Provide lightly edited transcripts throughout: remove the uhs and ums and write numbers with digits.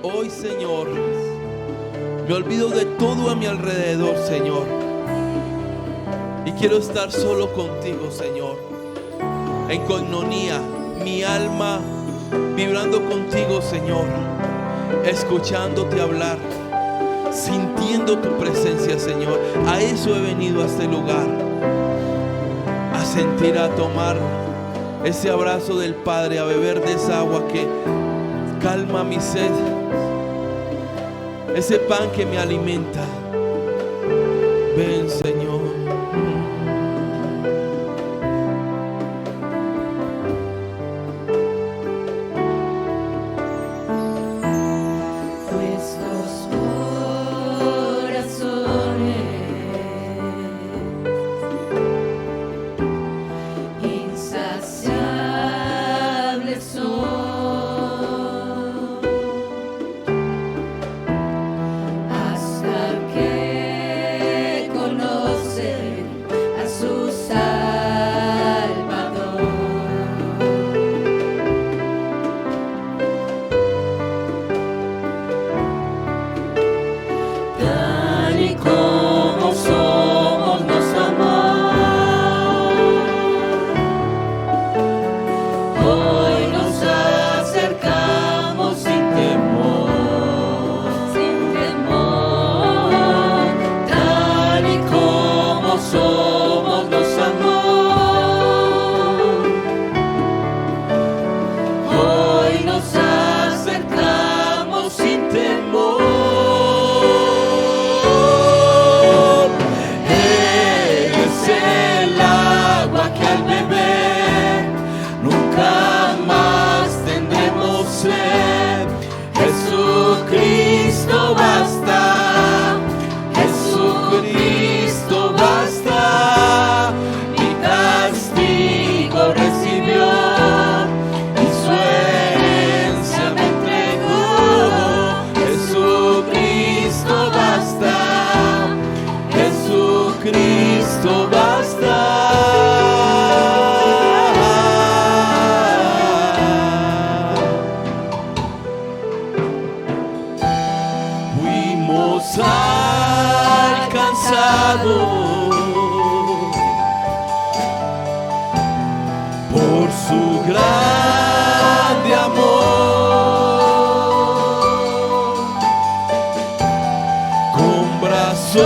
Hoy, Señor, me olvido de todo a mi alrededor, Señor, y quiero estar solo contigo, Señor, en coinonía, mi alma vibrando contigo, Señor, escuchándote hablar, sintiendo tu presencia, Señor. A eso he venido a este lugar, a sentir, a tomar ese abrazo del Padre, a beber de esa agua que calma mi sed, ese pan que me alimenta. Ven, Señor. Por su grande amor, con brazos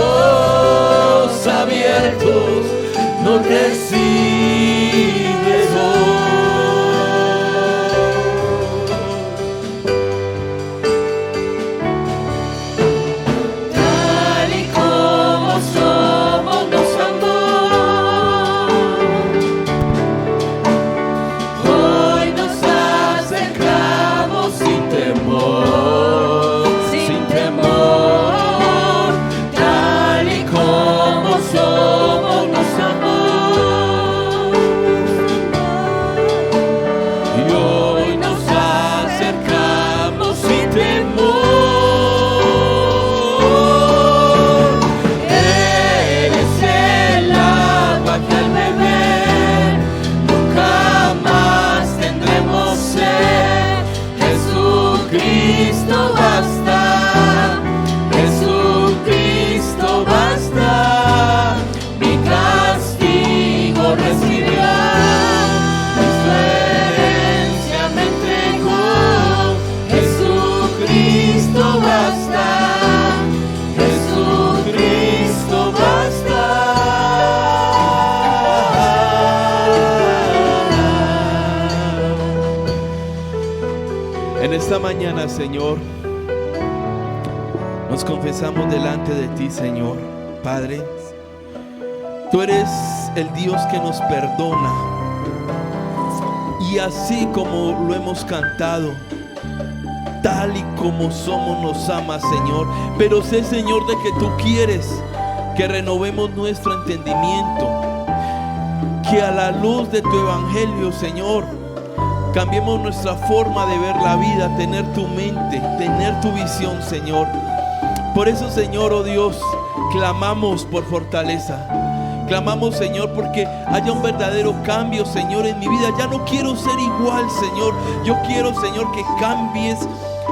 abiertos nos recibes hoy. Tal y como somos nos amó, hoy nos acercamos sin temor, sin temor. Tal y como somos nos amó, y hoy nos acercamos sin temor. Eres el agua que al beber nunca más tendremos sed. Jesucristo basta, Jesucristo basta. Mi castigo recibió, mi herencia me entregó. Jesucristo basta, Jesucristo basta. En esta mañana, Señor, nos confesamos delante de ti, Señor. Padre, tú eres el Dios que nos perdona, y así como lo hemos cantado, tal y como somos nos amas, Señor. Pero sé, Señor, de que tú quieres que renovemos nuestro entendimiento, que a la luz de tu evangelio, Señor, cambiemos nuestra forma de ver la vida, tener tu mente, tener tu visión, Señor. Por eso, Señor, oh Dios, clamamos por fortaleza. Clamamos, Señor, porque haya un verdadero cambio, Señor, en mi vida. Ya no quiero ser igual, Señor. Yo quiero, Señor, que cambies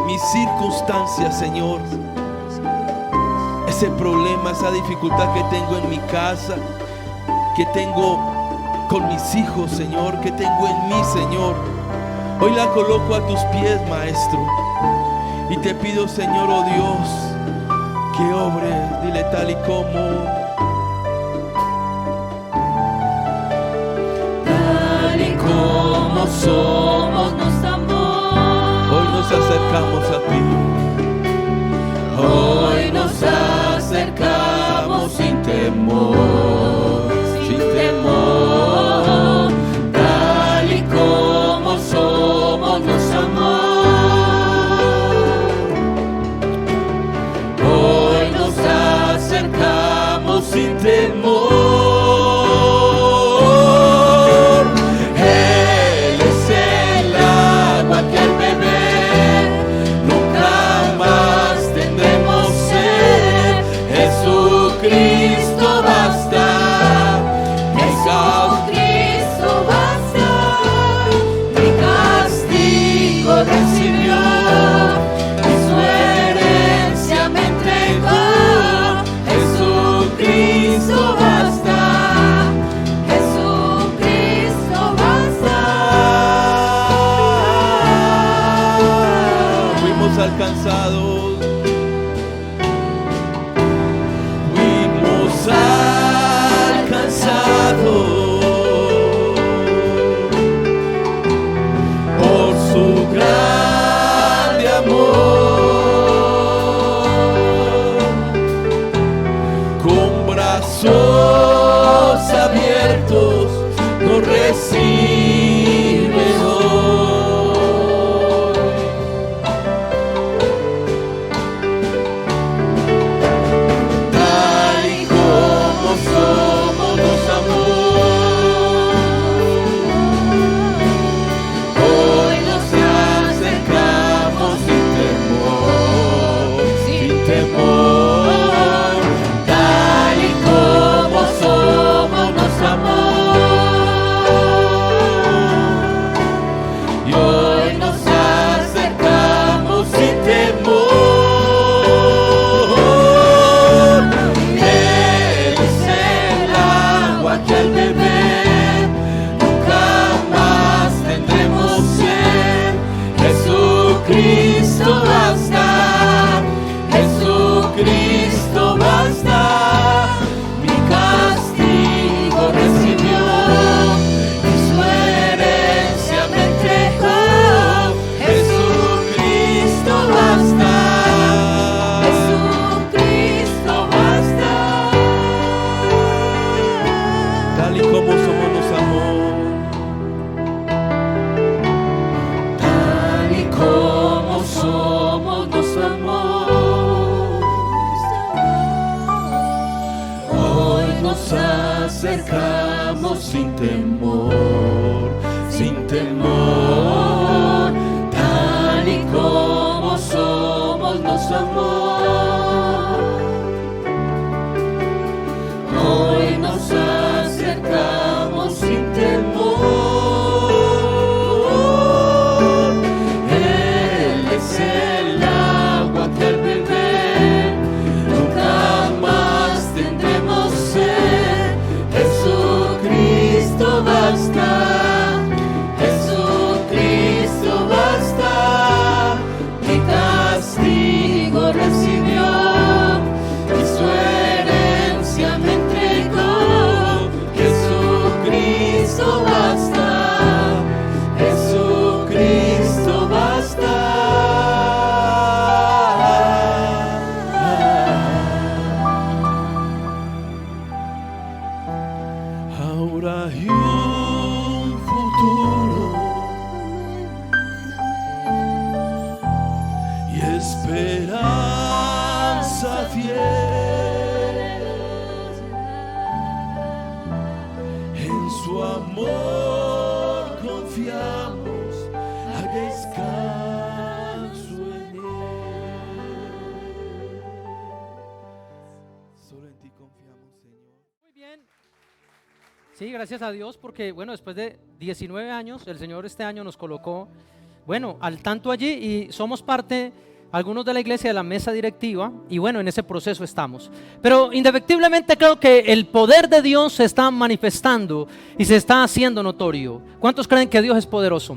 mis circunstancias, Señor. Ese problema, esa dificultad que tengo en mi casa, que tengo con mis hijos, Señor, que tengo en mí, Señor. Hoy la coloco a tus pies, Maestro. Y te pido, Señor, oh Dios, que obre, dile tal y como. Tal y como somos nos amó. Hoy nos acercamos a ti. Hoy nos acercamos sin temor, sin temor. Tal y como somos nos amó. Hoy nos acercamos sin temor. Él es el agua que al beber nunca más tendremos sed. Jesucristo basta. Jesucristo basta. Mi castigo recibió y su herencia me entregó. Jesucristo basta. Jesucristo basta. Fuimos alcanzados. Fuimos alcanzados por su grande amor. Con brazos abiertos nos recibe hoy. Tal y como somos nos amó. Hoy nos acercamos sin temor, sin temor. Tal y como somos nos amó. Y hoy nos acercamos sin temor. Él es el agua que al beber nunca más tendremos sed. Jesucristo basta. Jesucristo basta. Mi castigo recibió y su herencia me entregó. Jesucristo basta. Jesucristo basta. Tal y como somos nos amó. Tal y como somos nos amó. Hoy nos acercamos sin temor, sin temor. Tal y como somos nos amó. Hoy nos acercamos sin temor. Él es el agua que al beber nunca más tendremos sed. Jesucristo basta. Jesucristo basta. Mi castigo recibió y su herencia me entregó. Jesucristo basta. Jesucristo basta. Ahora hay un futuro y esperanza fiel. En su amor confiamos, a descanso en él. Solo en ti confiamos, Señor. Muy bien. Sí, gracias a Dios porque, bueno, después de 19 años, el Señor este año nos colocó bueno, al tanto allí y somos parte, algunos de la iglesia, de la mesa directiva, y bueno, en ese proceso estamos. Pero indefectiblemente creo que el poder de Dios se está manifestando y se está haciendo notorio. ¿Cuántos creen que Dios es poderoso?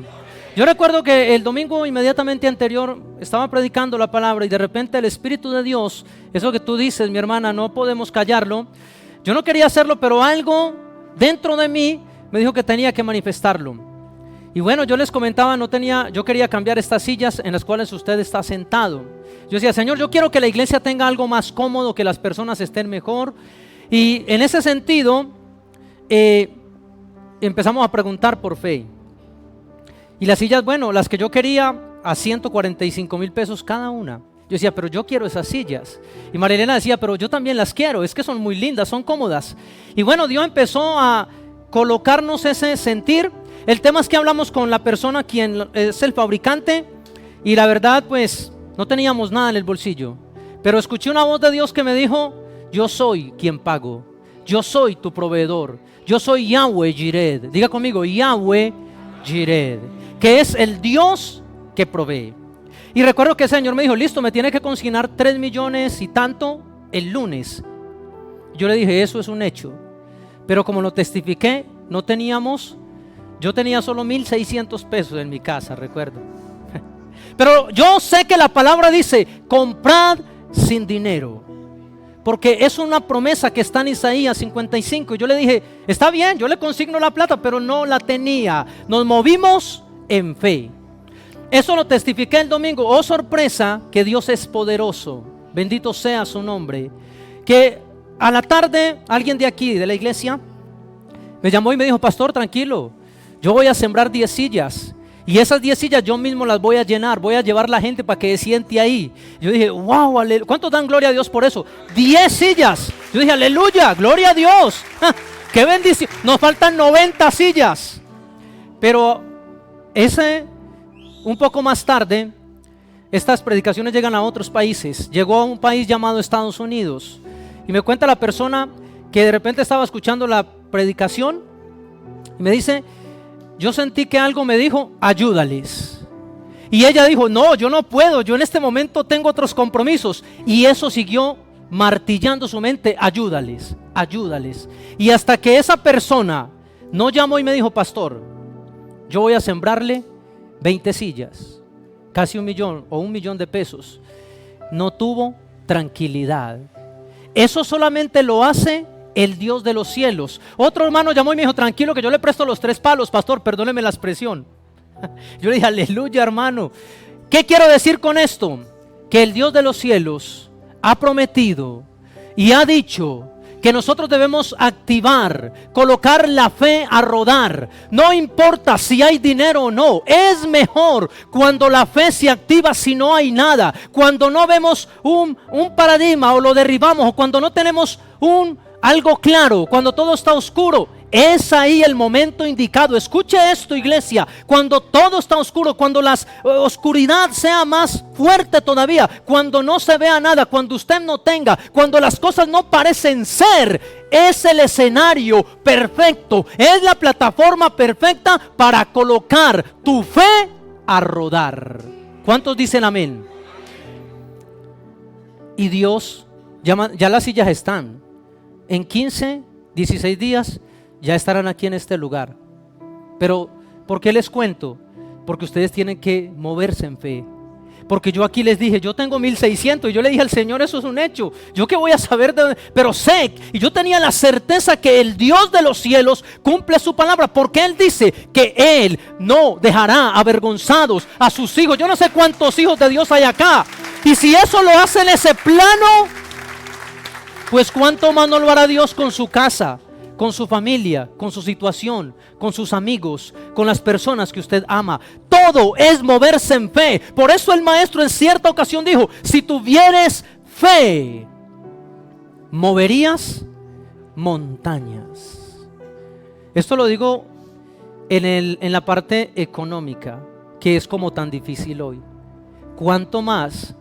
Yo recuerdo que el domingo inmediatamente anterior estaba predicando la palabra y de repente el Espíritu de Dios, eso que tú dices, mi hermana, no podemos callarlo. Yo no quería hacerlo, pero algo dentro de mí me dijo que tenía que manifestarlo. Y bueno, yo les comentaba, yo quería cambiar estas sillas en las cuales usted está sentado. Yo decía, Señor, yo quiero que la iglesia tenga algo más cómodo, que las personas estén mejor. Y en ese sentido, empezamos a preguntar por fe. Y las sillas, bueno, las que yo quería, a 145,000 pesos cada una. Yo decía, pero yo quiero esas sillas. Y Marilena decía, pero yo también las quiero, es que son muy lindas, son cómodas. Y bueno, Dios empezó a colocarnos ese sentir. El tema es que hablamos con la persona quien es el fabricante y la verdad pues no teníamos nada en el bolsillo, pero escuché una voz de Dios que me dijo, yo soy quien pago, yo soy tu proveedor, yo soy Yahweh Jired. Diga conmigo, Yahweh Jired, que es el Dios que provee. Y recuerdo que el Señor me dijo, listo, me tiene que consignar 3 millones y tanto el lunes. Yo le dije, eso es un hecho, pero como lo testifiqué, no teníamos. Yo tenía solo 1,600 pesos en mi casa, recuerdo. Pero yo sé que la palabra dice, comprad sin dinero. Porque es una promesa que está en Isaías 55. Y yo le dije, está bien, yo le consigno la plata, pero no la tenía. Nos movimos en fe. Eso lo testifiqué el domingo. Oh, sorpresa, que Dios es poderoso. Bendito sea su nombre. Que a la tarde, alguien de aquí, de la iglesia, me llamó y me dijo, pastor, tranquilo. Yo voy a sembrar 10 sillas y esas 10 sillas yo mismo las voy a llenar, voy a llevar la gente para que se siente ahí. Yo dije, wow, ¿cuántos dan gloria a Dios por eso? 10 sillas. Yo dije, aleluya, gloria a Dios. ¡Qué bendición! Nos faltan 90 sillas. Pero un poco más tarde, estas predicaciones llegan a otros países. Llegó a un país llamado Estados Unidos y me cuenta la persona que de repente estaba escuchando la predicación y me dice, yo sentí que algo me dijo, ayúdales. Y ella dijo, no, yo no puedo, yo en este momento tengo otros compromisos. Y eso siguió martillando su mente, ayúdales, ayúdales. Y hasta que esa persona no llamó y me dijo, pastor, yo voy a sembrarle 20 sillas, casi 1 millón o 1 millón de pesos. No tuvo tranquilidad. Eso solamente lo hace el Dios de los cielos. Otro hermano llamó y me dijo, tranquilo que yo le presto los 3 palos, pastor, perdóneme la expresión. Yo le dije, aleluya, hermano. ¿Qué quiero decir con esto? Que el Dios de los cielos ha prometido y ha dicho que nosotros debemos activar, colocar la fe a rodar. No importa si hay dinero o no, es mejor cuando la fe se activa si no hay nada, cuando no vemos un paradigma o lo derribamos, o cuando no tenemos algo claro, cuando todo está oscuro. Es ahí el momento indicado. Escuche esto, iglesia. Cuando todo está oscuro, cuando la oscuridad sea más fuerte todavía, cuando no se vea nada, cuando usted no tenga, cuando las cosas no parecen ser, es el escenario perfecto, es la plataforma perfecta para colocar tu fe a rodar. ¿Cuántos dicen amén? Y Dios, ya las sillas están. En 15, 16 días ya estarán aquí en este lugar. Pero, ¿por qué les cuento? Porque ustedes tienen que moverse en fe. Porque yo aquí les dije, yo tengo 1,600 y yo le dije al Señor, eso es un hecho. Yo qué voy a saber de dónde, pero sé, y yo tenía la certeza que el Dios de los cielos cumple su palabra, porque Él dice que Él no dejará avergonzados a sus hijos. Yo no sé cuántos hijos de Dios hay acá. Y si eso lo hace en ese plano, pues cuánto más no lo hará Dios con su casa, con su familia, con su situación, con sus amigos, con las personas que usted ama. Todo es moverse en fe. Por eso el maestro en cierta ocasión dijo, si tuvieres fe, moverías montañas. Esto lo digo en la parte económica, que es como tan difícil hoy. Cuanto más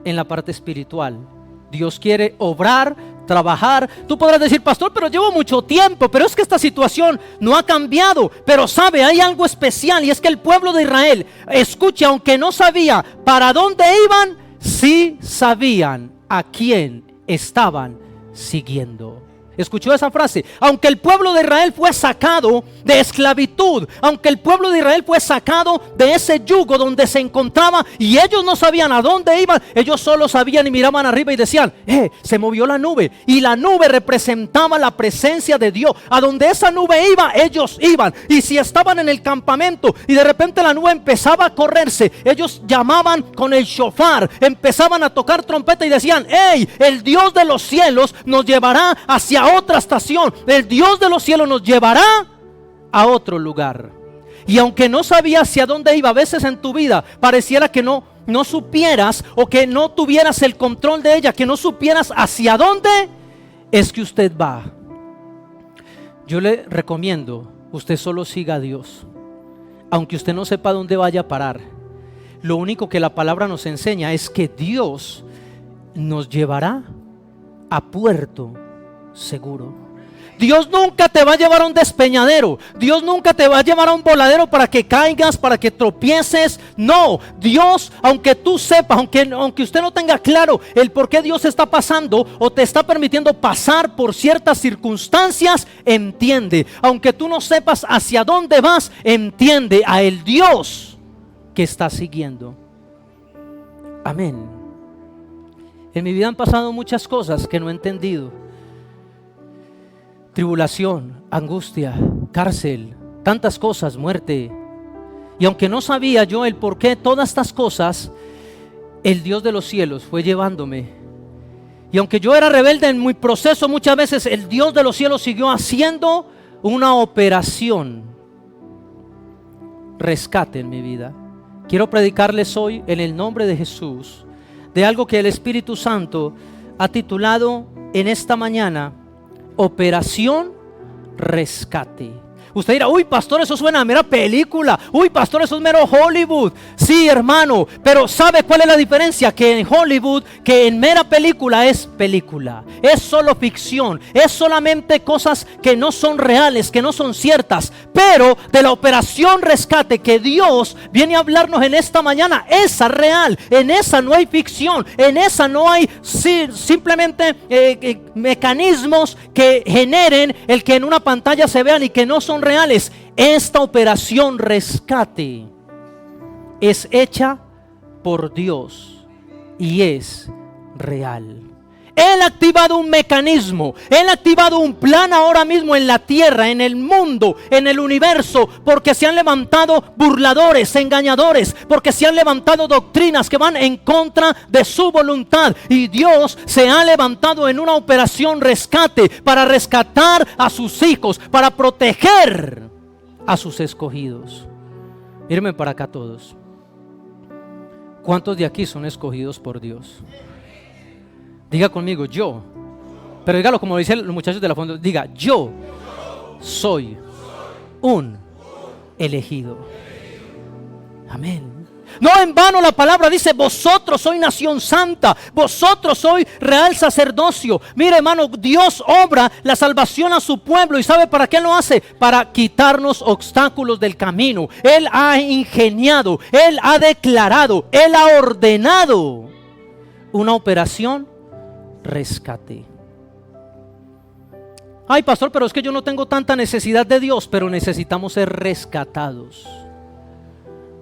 en la parte espiritual. Dios quiere obrar trabajar. Tú podrás decir, pastor, pero llevo mucho tiempo, pero es que esta situación no ha cambiado. Pero sabe, hay algo especial, y es que el pueblo de Israel, escuche, aunque no sabía para dónde iban, sí sabían a quién estaban siguiendo. ¿Escuchó esa frase? Aunque el pueblo de Israel fue sacado de esclavitud, aunque el pueblo de Israel fue sacado de ese yugo donde se encontraba, y ellos no sabían a dónde iban, ellos solo sabían y miraban arriba y decían, se movió la nube, y la nube representaba la presencia de Dios. A donde esa nube iba, ellos iban. Y si estaban en el campamento y de repente la nube empezaba a correrse, ellos llamaban con el shofar, empezaban a tocar trompeta y decían, hey, el Dios de los cielos nos llevará hacia otra estación, el Dios de los cielos nos llevará a otro lugar. Y aunque no sabías hacia dónde iba, a veces en tu vida pareciera que no supieras, o que no tuvieras el control de ella, que no supieras hacia dónde es que usted va. Yo le recomiendo, usted solo siga a Dios, aunque usted no sepa dónde vaya a parar. Lo único que la palabra nos enseña es que Dios nos llevará a puerto seguro. Dios nunca te va a llevar a un despeñadero. Dios nunca te va a llevar a un voladero para que caigas, para que tropieces. No, Dios, aunque tú sepas, aunque usted no tenga claro el por qué Dios está pasando o te está permitiendo pasar por ciertas circunstancias, entiende. Aunque tú no sepas hacia dónde vas, entiende a el Dios que estás siguiendo. Amén. En mi vida han pasado muchas cosas que no he entendido. Tribulación, angustia, cárcel, tantas cosas, muerte. Y aunque no sabía yo el por qué todas estas cosas, el Dios de los cielos fue llevándome. Y aunque yo era rebelde en mi proceso, muchas veces el Dios de los cielos siguió haciendo una operación rescate en mi vida. Quiero predicarles hoy en el nombre de Jesús de algo que el Espíritu Santo ha titulado en esta mañana: Operación Rescate. Usted dirá, uy, pastor, eso suena a mera película. Uy, pastor, eso es mero Hollywood. Sí, hermano, pero ¿sabe cuál es la diferencia? Que en Hollywood, que en mera película es película. Es solo ficción. Es solamente cosas que no son reales, que no son ciertas. Pero de la operación rescate que Dios viene a hablarnos en esta mañana, esa real. En esa no hay ficción. En esa no hay simplemente mecanismos que generen el que en una pantalla se vean y que no son reales. Esta operación rescate es hecha por Dios y es real. Él ha activado un mecanismo, Él ha activado un plan ahora mismo en la tierra, en el mundo, en el universo, porque se han levantado burladores, engañadores, porque se han levantado doctrinas que van en contra de su voluntad, y Dios se ha levantado en una operación rescate para rescatar a sus hijos, para proteger a sus escogidos. Mírenme para acá todos. ¿Cuántos de aquí son escogidos por Dios? Diga conmigo, yo. Pero dígalo como dicen los muchachos de la fondo. Diga, yo soy un elegido. Amén. No en vano la palabra dice, vosotros sois nación santa, vosotros sois real sacerdocio. Mire, hermano, Dios obra la salvación a su pueblo. ¿Y sabe para qué lo hace? Para quitarnos obstáculos del camino. Él ha ingeniado, Él ha declarado, Él ha ordenado una operación rescate. Ay, pastor, pero es que yo no tengo tanta necesidad de Dios. Pero necesitamos ser rescatados.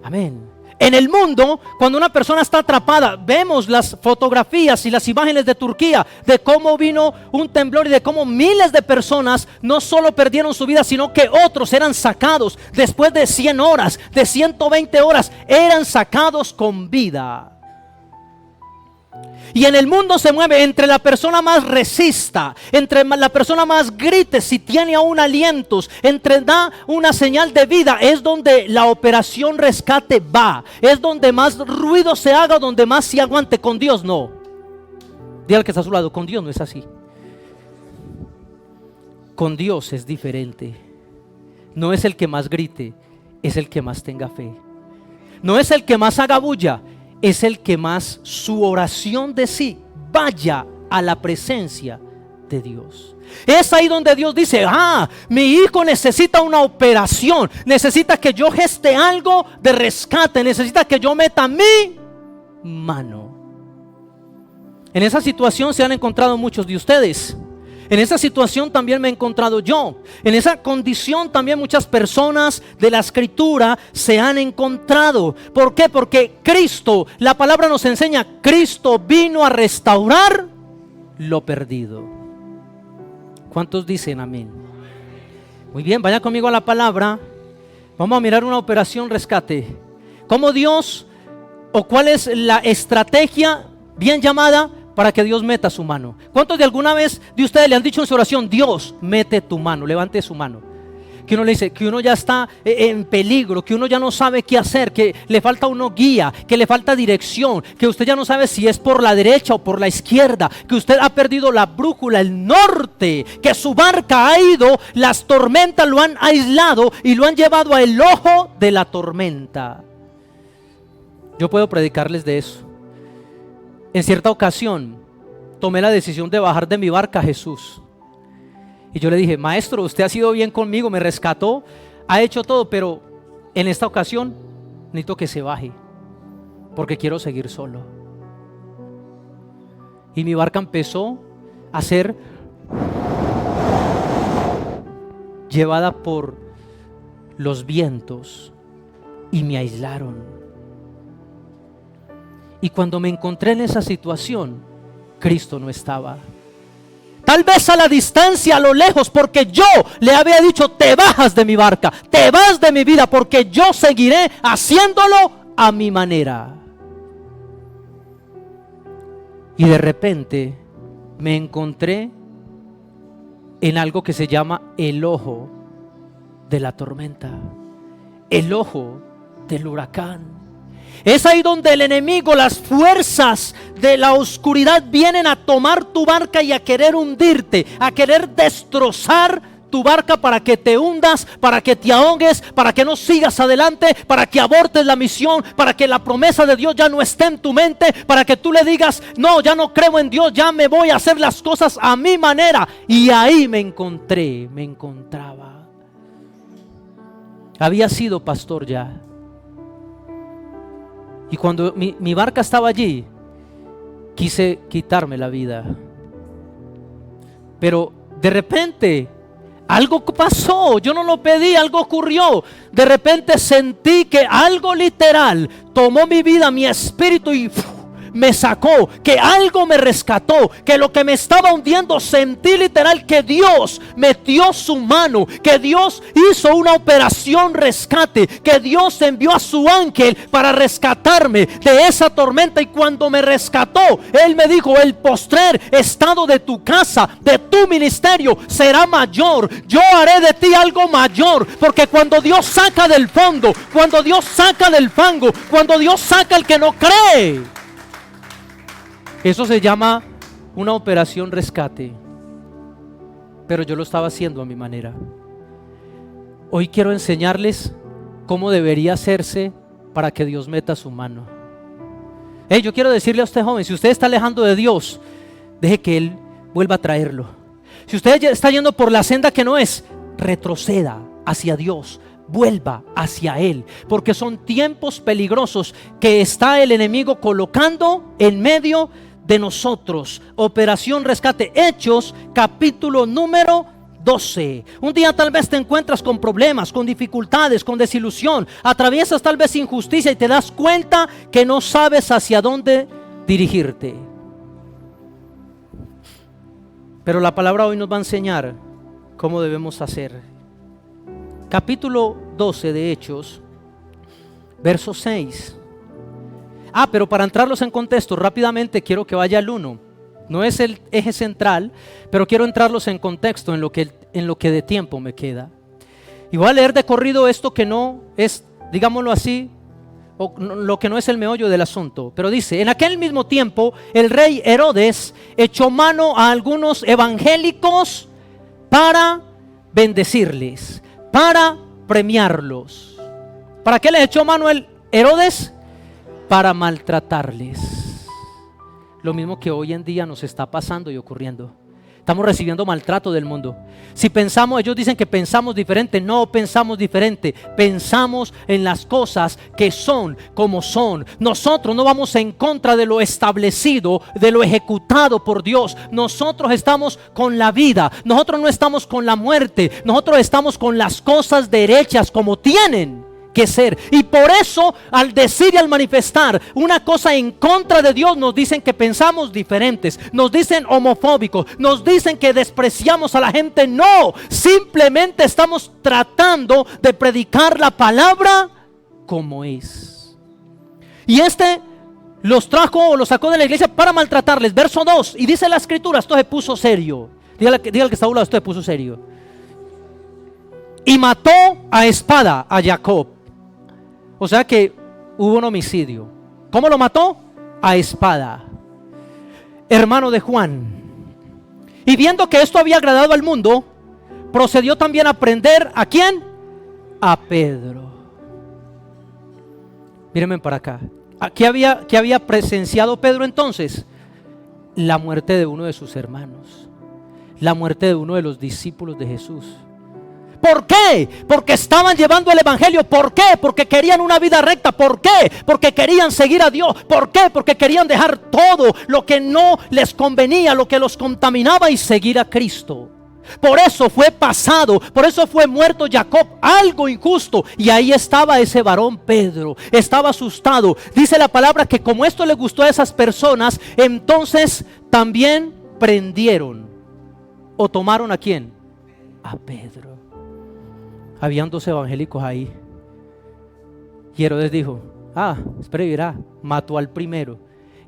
Amén. En el mundo, cuando una persona está atrapada, vemos las fotografías y las imágenes de Turquía, de cómo vino un temblor y de cómo miles de personas no solo perdieron su vida, sino que otros eran sacados después de 100 horas, de 120 horas, eran sacados con vida. Y en el mundo se mueve entre la persona más resista, entre la persona más grite, si tiene aún alientos, entre da una señal de vida, es donde la operación rescate va. Es donde más ruido se haga, donde más se aguante. Con Dios no. Dígale al que está a su lado, con Dios no es así. Con Dios es diferente. No es el que más grite, es el que más tenga fe. No es el que más haga bulla, es el que más su oración de sí vaya a la presencia de Dios. Es ahí donde Dios dice, mi hijo necesita una operación, necesita que yo geste algo de rescate, necesita que yo meta mi mano. En esa situación se han encontrado muchos de ustedes. En esa situación también me he encontrado yo. En esa condición también muchas personas de la Escritura se han encontrado. ¿Por qué? Porque Cristo, la palabra nos enseña, Cristo vino a restaurar lo perdido. ¿Cuántos dicen amén? Muy bien, vaya conmigo a la palabra. Vamos a mirar una operación rescate. ¿Cómo Dios, o cuál es la estrategia bien llamada para que Dios meta su mano? ¿Cuántos de alguna vez de ustedes le han dicho en su oración, Dios, mete tu mano, levante su mano? Que uno le dice que uno ya está en peligro, que uno ya no sabe qué hacer, que le falta a uno guía, que le falta dirección, que usted ya no sabe si es por la derecha o por la izquierda, que usted ha perdido la brújula, el norte, que su barca ha ido, las tormentas lo han aislado y lo han llevado al ojo de la tormenta. Yo puedo predicarles de eso. En cierta ocasión tomé la decisión de bajar de mi barca a Jesús. Y yo le dije, maestro, usted ha sido bien conmigo, me rescató, ha hecho todo, pero en esta ocasión necesito que se baje, porque quiero seguir solo. Y mi barca empezó a ser llevada por los vientos y me aislaron. Y cuando me encontré en esa situación, Cristo no estaba. Tal vez a la distancia, a lo lejos, porque yo le había dicho, te bajas de mi barca, te vas de mi vida, porque yo seguiré haciéndolo a mi manera. Y de repente me encontré en algo que se llama el ojo de la tormenta, el ojo del huracán. Es ahí donde el enemigo, las fuerzas de la oscuridad vienen a tomar tu barca y a querer hundirte, a querer destrozar tu barca para que te hundas, para que te ahogues, para que no sigas adelante, para que abortes la misión, para que la promesa de Dios ya no esté en tu mente, para que tú le digas, no, ya no creo en Dios, ya me voy a hacer las cosas a mi manera. Y ahí me encontraba. Había sido pastor ya. Y cuando mi barca estaba allí, quise quitarme la vida. Pero de repente, algo pasó, yo no lo pedí, algo ocurrió. De repente sentí que algo literal tomó mi vida, mi espíritu y me sacó, que algo me rescató, que lo que me estaba hundiendo sentí literal que Dios metió su mano, que Dios hizo una operación rescate, que Dios envió a su ángel para rescatarme de esa tormenta. Y cuando me rescató, Él me dijo, el postrer estado de tu casa, de tu ministerio será mayor, yo haré de ti algo mayor, porque cuando Dios saca del fondo, cuando Dios saca del fango, cuando Dios saca al que no cree, eso se llama una operación rescate. Pero yo lo estaba haciendo a mi manera. Hoy quiero enseñarles cómo debería hacerse para que Dios meta su mano. Yo quiero decirle a usted, joven, si usted está alejando de Dios, deje que Él vuelva a traerlo. Si usted está yendo por la senda que no es, retroceda hacia Dios, vuelva hacia Él, porque son tiempos peligrosos que está el enemigo colocando en medio de nosotros. Operación rescate, Hechos capítulo número 12. Un día tal vez te encuentras con problemas, con dificultades, con desilusión, atraviesas tal vez injusticia y te das cuenta que no sabes hacia dónde dirigirte. Pero la palabra hoy nos va a enseñar cómo debemos hacer. Capítulo 12 de Hechos, verso 6. Pero para entrarlos en contexto rápidamente quiero que vaya al 1. No es el eje central, pero quiero entrarlos en contexto en lo que de tiempo me queda. Y voy a leer de corrido esto que no es, digámoslo así, o lo que no es el meollo del asunto. Pero dice, en aquel mismo tiempo el rey Herodes echó mano a algunos evangélicos para bendecirles, para premiarlos. ¿Para qué les echó mano el Herodes? Para maltratarles. Lo mismo que hoy en día nos está pasando y ocurriendo. Estamos recibiendo maltrato del mundo. Si pensamos, ellos dicen que pensamos diferente. No pensamos diferente. Pensamos en las cosas que son como son. Nosotros no vamos en contra de lo establecido, de lo ejecutado por Dios. Nosotros estamos con la vida. Nosotros no estamos con la muerte. Nosotros estamos con las cosas derechas como tienen que ser. Y por eso, al decir y al manifestar una cosa en contra de Dios, nos dicen que pensamos diferentes, nos dicen homofóbicos, nos dicen que despreciamos a la gente. No, simplemente estamos tratando de predicar la palabra como es. Y los trajo o los sacó de la iglesia para maltratarles. Verso 2, y dice la escritura, esto se puso serio. Dígale al que está a un lado, esto se puso serio. Y mató a espada a Jacob. O sea que hubo un homicidio. ¿Cómo lo mató? A espada. Hermano de Juan. Y viendo que esto había agradado al mundo, procedió también a prender ¿a quién? A Pedro. Mírenme para acá. ¿Qué había presenciado Pedro entonces? La muerte de uno de sus hermanos. La muerte de uno de los discípulos de Jesús. ¿Por qué? Porque estaban llevando el evangelio. ¿Por qué? Porque querían una vida recta. ¿Por qué? Porque querían seguir a Dios. ¿Por qué? Porque querían dejar todo lo que no les convenía, lo que los contaminaba, y seguir a Cristo. Por eso fue pasado, por eso fue muerto Jacob, algo injusto. Y ahí estaba ese varón Pedro, estaba asustado. Dice la palabra que como esto le gustó a esas personas, entonces también prendieron o tomaron ¿a quién? A Pedro. Habían 2 evangélicos ahí. Y Herodes dijo: espere, verá, mató al primero.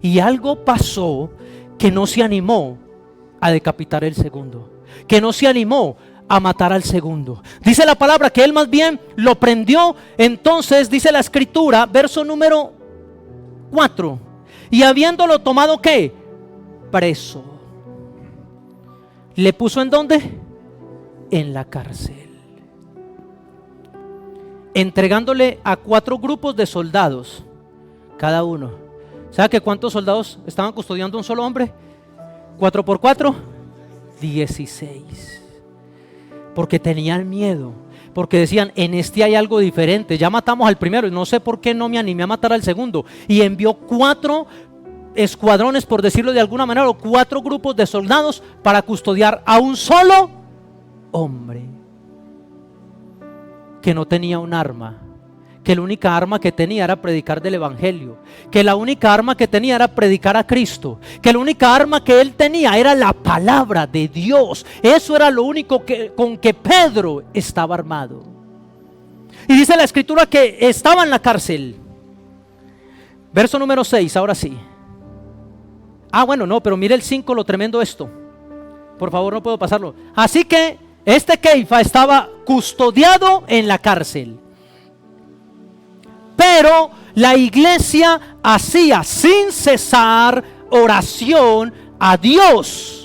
Y algo pasó que no se animó a decapitar el segundo, que no se animó a matar al segundo. Dice la palabra que él más bien lo prendió. Entonces dice la escritura, verso número 4, y habiéndolo tomado ¿qué? Preso. ¿Le puso en dónde? En la cárcel. Entregándole a 4 grupos de soldados cada uno. ¿Sabe que cuántos soldados estaban custodiando a un solo hombre? 4 por 4, 16. Porque tenían miedo, porque decían: en este hay algo diferente. Ya matamos al primero y no sé por qué no me animé a matar al segundo. Y envió 4 escuadrones, por decirlo de alguna manera, o 4 grupos de soldados para custodiar a un solo hombre que no tenía un arma, que la única arma que tenía era predicar del evangelio, que la única arma que tenía era predicar a Cristo, que la única arma que él tenía era la palabra de Dios. Eso era lo único con que Pedro estaba armado. Y dice la escritura que estaba en la cárcel. Verso número 6, ahora sí. Bueno, no, pero mire el 5, lo tremendo esto. Por favor, no puedo pasarlo. Así que Keifa estaba custodiado en la cárcel. Pero la iglesia hacía sin cesar oración a Dios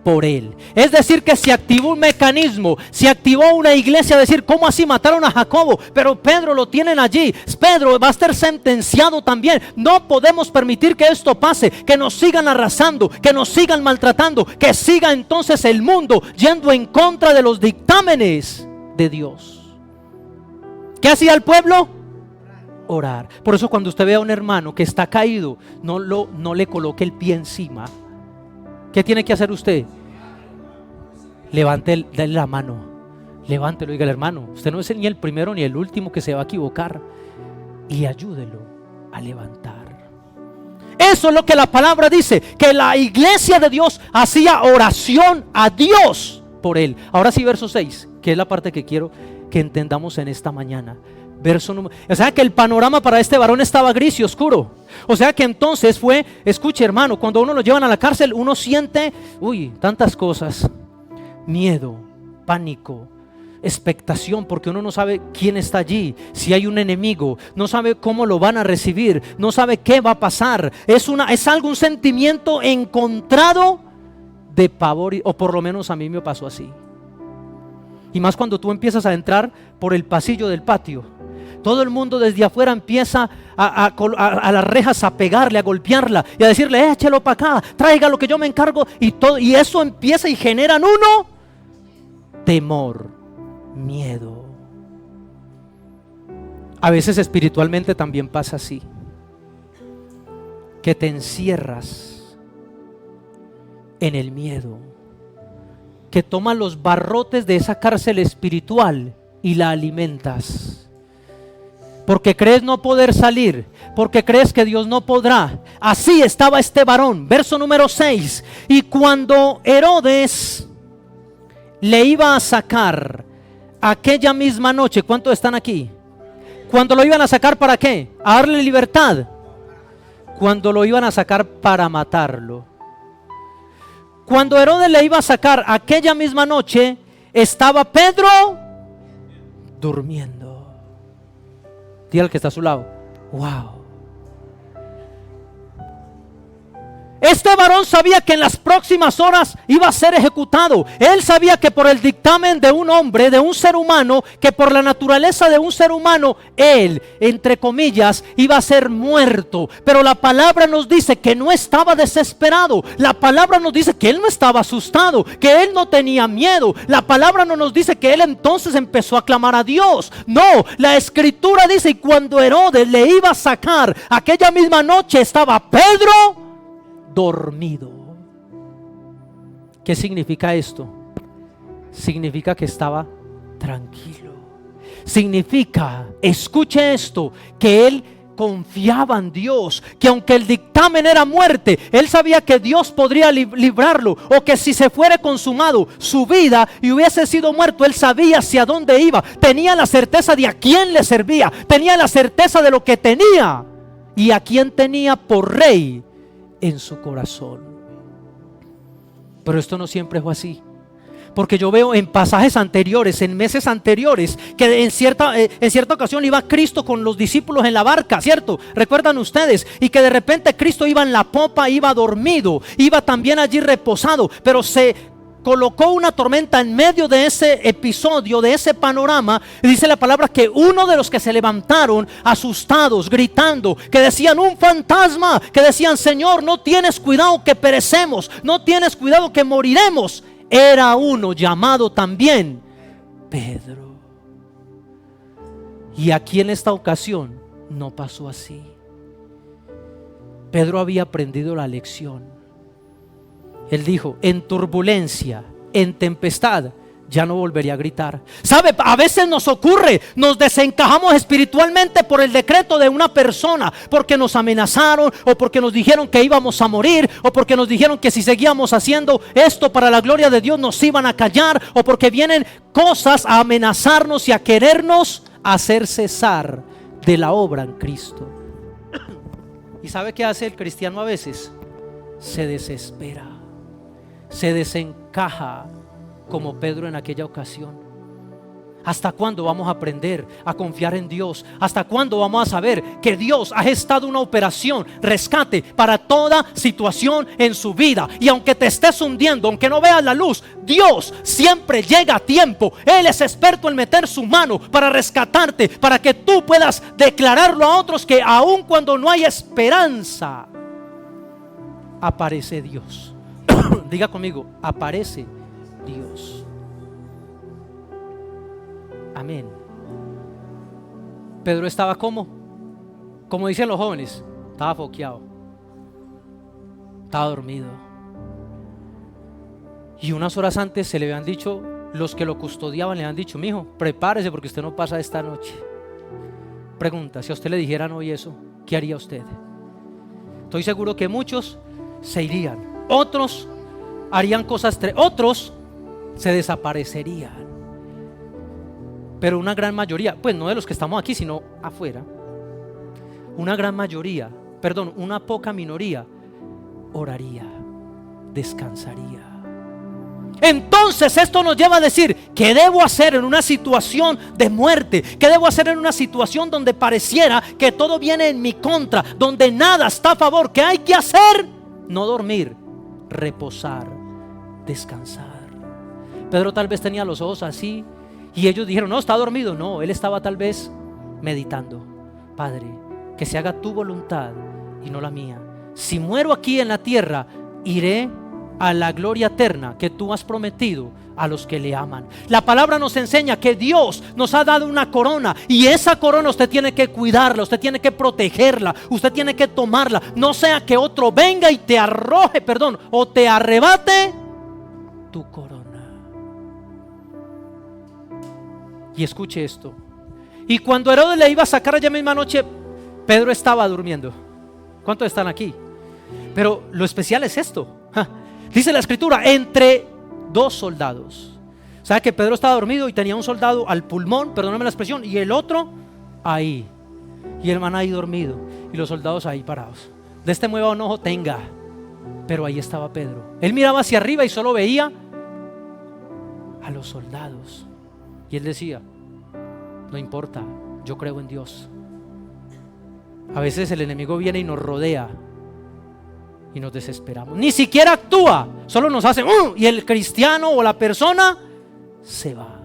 por él. Es decir, que se activó un mecanismo, se activó una iglesia a decir: ¿cómo así mataron a Jacobo? Pero Pedro lo tienen allí. Pedro va a ser sentenciado también. No podemos permitir que esto pase, que nos sigan arrasando, que nos sigan maltratando, que siga entonces el mundo yendo en contra de los dictámenes de Dios. ¿Qué hacía el pueblo? Orar. Por eso cuando usted ve a un hermano que está caído, no le coloque el pie encima. ¿Qué tiene que hacer usted? Levante la mano, levántelo y dígale: hermano, usted no es ni el primero ni el último que se va a equivocar, y ayúdelo a levantar. Eso es lo que la palabra dice, que la iglesia de Dios hacía oración a Dios por él. Ahora sí, verso 6, que es la parte que quiero que entendamos en esta mañana. O sea que el panorama para este varón estaba gris y oscuro. O sea que entonces fue, escuche hermano, cuando uno lo llevan a la cárcel, uno siente tantas cosas: miedo, pánico, expectación, porque uno no sabe quién está allí, si hay un enemigo, no sabe cómo lo van a recibir, no sabe qué va a pasar. Es algo, un sentimiento encontrado de pavor, o por lo menos a mí me pasó así. Y más cuando tú empiezas a entrar por el pasillo del patio. todo el mundo desde afuera empieza a las rejas a pegarle, a golpearla y a decirle: échelo para acá, traiga lo que yo me encargo, y eso empieza y genera en uno temor, miedo. A veces espiritualmente también pasa así, que te encierras en el miedo, que tomas los barrotes de esa cárcel espiritual y la alimentas, porque crees no poder salir, porque crees que Dios no podrá. Así estaba este varón. Verso número 6: y cuando Herodes le iba a sacar aquella misma noche, ¿cuántos están aquí? Cuando lo iban a sacar, ¿para qué? ¿A darle libertad? Cuando lo iban a sacar para matarlo. Cuando Herodes le iba a sacar aquella misma noche, estaba Pedro durmiendo. Dígale al que está a su lado: wow. Este varón sabía que en las próximas horas iba a ser ejecutado. Él sabía que por el dictamen de un hombre, de un ser humano, que por la naturaleza de un ser humano, él, entre comillas, iba a ser muerto. Pero la palabra nos dice que no estaba desesperado. La palabra nos dice que él no estaba asustado, que él no tenía miedo. La palabra no nos dice que él entonces empezó a clamar a Dios. No, la escritura dice: y cuando Herodes le iba a sacar aquella misma noche, estaba Pedro dormido. ¿Qué significa esto? Significa que estaba tranquilo. Significa, escuche esto, que él confiaba en Dios, que aunque el dictamen era muerte, él sabía que Dios podría librarlo, o que si se fuera consumado su vida y hubiese sido muerto, él sabía hacia dónde iba. Tenía la certeza de a quién le servía, tenía la certeza de lo que tenía y a quién tenía por rey en su corazón. Pero esto no siempre fue así, porque yo veo en pasajes anteriores, en meses anteriores, que en cierta ocasión iba Cristo con los discípulos en la barca, ¿cierto? ¿Recuerdan ustedes? Y que de repente Cristo iba en la popa, iba dormido, iba también allí reposado, pero se colocó una tormenta en medio de ese episodio, de ese panorama. Y dice la palabra que uno de los que se levantaron asustados, gritando, que decían: un fantasma, que decían: Señor, no tienes cuidado que perecemos, no tienes cuidado que moriremos, era uno llamado también Pedro. Y aquí en esta ocasión no pasó así. Pedro había aprendido la lección. Él dijo: en turbulencia, en tempestad, ya no volvería a gritar. ¿Sabe? A veces nos ocurre, nos desencajamos espiritualmente por el decreto de una persona, porque nos amenazaron, o porque nos dijeron que íbamos a morir, o porque nos dijeron que si seguíamos haciendo esto para la gloria de Dios nos iban a callar, o porque vienen cosas a amenazarnos y a querernos hacer cesar de la obra en Cristo. ¿Y sabe qué hace el cristiano a veces? Se desespera, se desencaja, como Pedro en aquella ocasión. ¿Hasta cuándo vamos a aprender a confiar en Dios? ¿Hasta cuándo vamos a saber que Dios ha gestado una operación rescate para toda situación en su vida? Y aunque te estés hundiendo, aunque no veas la luz, Dios siempre llega a tiempo. Él es experto en meter su mano para rescatarte, para que tú puedas declararlo a otros que aun cuando no hay esperanza, aparece Dios. Diga conmigo: aparece Dios. Amén. Pedro estaba como dicen los jóvenes, estaba foqueado, estaba dormido. Y unas horas antes se le habían dicho, los que lo custodiaban le habían dicho: mijo, prepárese porque usted no pasa esta noche. Pregunta: si a usted le dijeran hoy eso, ¿qué haría usted? Estoy seguro que muchos se irían, otros harían cosas, otros se desaparecerían. Pero una gran mayoría, pues no de los que estamos aquí, sino afuera, una gran mayoría, una poca minoría, oraría, descansaría. Entonces esto nos lleva a decir: ¿qué debo hacer en una situación de muerte? ¿Qué debo hacer en una situación donde pareciera que todo viene en mi contra, donde nada está a favor? ¿Qué hay que hacer? No dormir, reposar, descansar. Pedro tal vez tenía los ojos así y ellos dijeron: no, está dormido. No, él estaba tal vez meditando: Padre, que se haga tu voluntad y no la mía. Si muero aquí en la tierra, iré a la gloria eterna que tú has prometido a los que le aman. La palabra nos enseña que Dios nos ha dado una corona, y esa corona usted tiene que cuidarla, usted tiene que protegerla, usted tiene que tomarla. No sea que otro venga y te arroje, o te arrebate tu corona. Y escuche esto: y cuando Herodes le iba a sacar aquella misma noche, Pedro estaba durmiendo. ¿Cuántos están aquí? Pero lo especial es esto. Dice la escritura: entre dos soldados. ¿Sabe que Pedro estaba dormido y tenía un soldado al pulmón, perdóname la expresión, y el otro ahí, y el man ahí dormido, y los soldados ahí parados? De este mueva un ojo tenga. Pero ahí estaba Pedro. Él miraba hacia arriba y solo veía a los soldados, y él decía: no importa, yo creo en Dios. A veces el enemigo viene y nos rodea y nos desesperamos. Ni siquiera actúa, solo nos hace y el cristiano o la persona se va,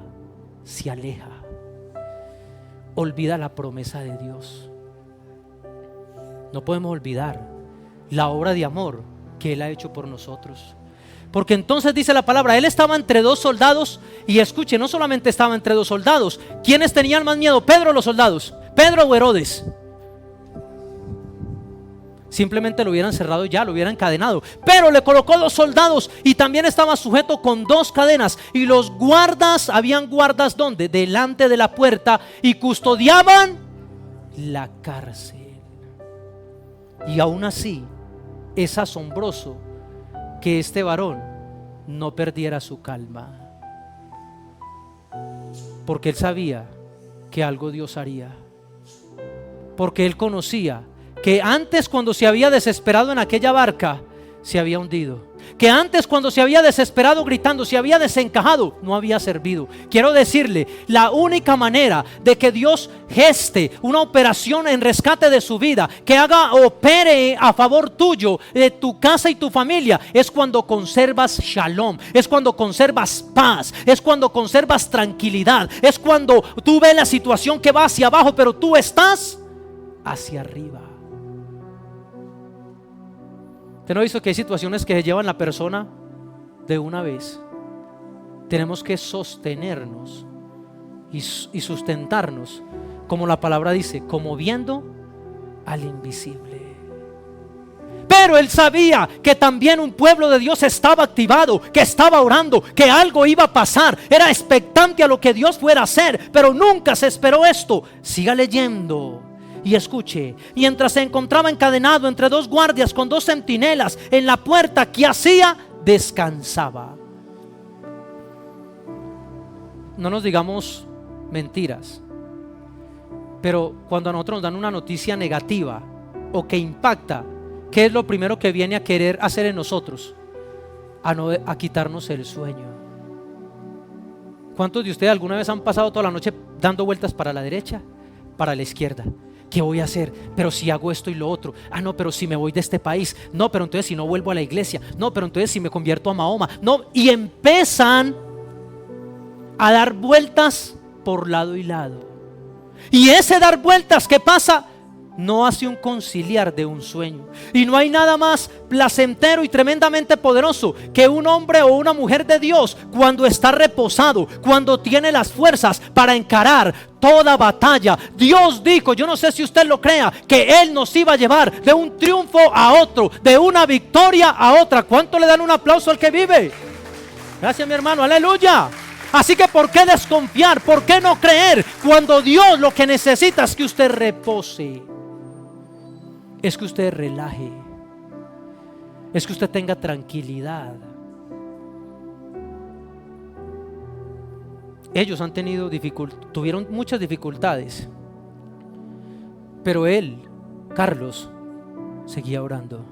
se aleja, olvida la promesa de Dios. No podemos olvidar la obra de amor que Él ha hecho por nosotros. Porque entonces dice la palabra: Él estaba entre dos soldados. Y escuche, no solamente estaba entre dos soldados. ¿Quiénes tenían más miedo, Pedro o los soldados? ¿Pedro o Herodes? Simplemente lo hubieran cerrado ya, lo hubieran encadenado. Pero le colocó dos soldados, y también estaba sujeto con dos cadenas. Y los guardas, habían guardas ¿dónde? Delante de la puerta, y custodiaban la cárcel. Y aún así es asombroso que este varón no perdiera su calma, porque él sabía que algo Dios haría, porque él conocía que antes, cuando se había desesperado en aquella barca, se había hundido. Que antes, cuando se había desesperado gritando, se había desencajado, no había servido. Quiero decirle, la única manera de que Dios geste una operación en rescate de su vida, que opere a favor tuyo, de tu casa y tu familia, es cuando conservas shalom, es cuando conservas paz, es cuando conservas tranquilidad, es cuando tú ves la situación que va hacia abajo, pero tú estás hacia arriba. ¿Usted no ha visto que hay situaciones que llevan a la persona de una vez? Tenemos que sostenernos y sustentarnos, como la palabra dice, como viendo al invisible. Pero él sabía que también un pueblo de Dios estaba activado, que estaba orando, que algo iba a pasar. Era expectante a lo que Dios fuera a hacer, pero nunca se esperó esto. Siga leyendo y escuche: mientras se encontraba encadenado entre dos guardias con dos centinelas en la puerta, ¿qué hacía? Descansaba. No nos digamos mentiras, pero cuando a nosotros nos dan una noticia negativa o que impacta, ¿qué es lo primero que viene a querer hacer en nosotros? A quitarnos el sueño. ¿Cuántos de ustedes alguna vez han pasado toda la noche dando vueltas para la derecha, para la izquierda? ¿Qué voy a hacer? Pero si hago esto y lo otro. No, pero si me voy de este país. No, pero entonces si no vuelvo a la iglesia. No, pero entonces si me convierto a Mahoma. No, y empiezan a dar vueltas por lado y lado. Y ese dar vueltas, ¿qué pasa? No hace un conciliar de un sueño. Y no hay nada más placentero y tremendamente poderoso que un hombre o una mujer de Dios, cuando está reposado, cuando tiene las fuerzas para encarar toda batalla. Dios dijo, yo no sé si usted lo crea, que Él nos iba a llevar de un triunfo a otro, de una victoria a otra. ¿Cuánto le dan un aplauso al que vive? Gracias, mi hermano, aleluya. Así que ¿por qué desconfiar? ¿Por qué no creer? Cuando Dios lo que necesita es que usted repose, es que usted relaje, es que usted tenga tranquilidad. Ellos han tenido tuvieron muchas dificultades, pero él, Carlos, seguía orando.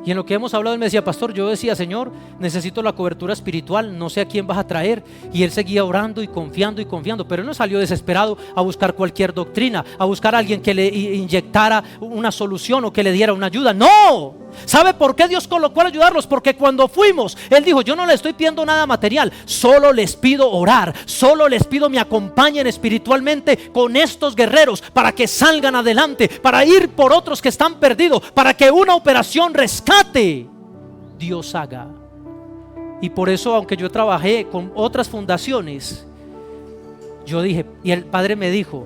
Y en lo que hemos hablado, él me decía: pastor, yo decía, Señor, necesito la cobertura espiritual, no sé a quién vas a traer. Y él seguía orando y confiando, pero él no salió desesperado a buscar cualquier doctrina, a buscar a alguien que le inyectara una solución o que le diera una ayuda. No, ¿Sabe por qué Dios colocó a ayudarlos? Porque cuando fuimos, Él dijo: yo no les estoy pidiendo nada material, solo les pido orar, solo les pido me acompañen espiritualmente con estos guerreros para que salgan adelante, para ir por otros que están perdidos, para que una operación rescate Dios haga. Y por eso, aunque yo trabajé con otras fundaciones, yo dije, y el Padre me dijo: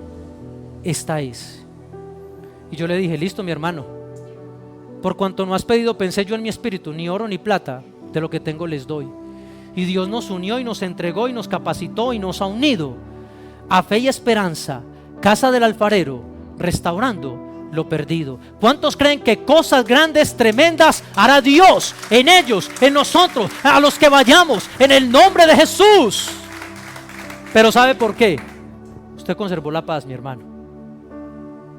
esta es. Y yo le dije: listo, mi hermano, por cuanto no has pedido, pensé yo en mi espíritu, ni oro ni plata, de lo que tengo les doy. Y Dios nos unió y nos entregó y nos capacitó y nos ha unido a Fe y Esperanza, Casa del Alfarero, restaurando lo perdido. ¿Cuántos creen que cosas grandes, tremendas hará Dios en ellos, en nosotros, a los que vayamos, en el nombre de Jesús? Pero ¿sabe por qué? Usted conservó la paz, mi hermano.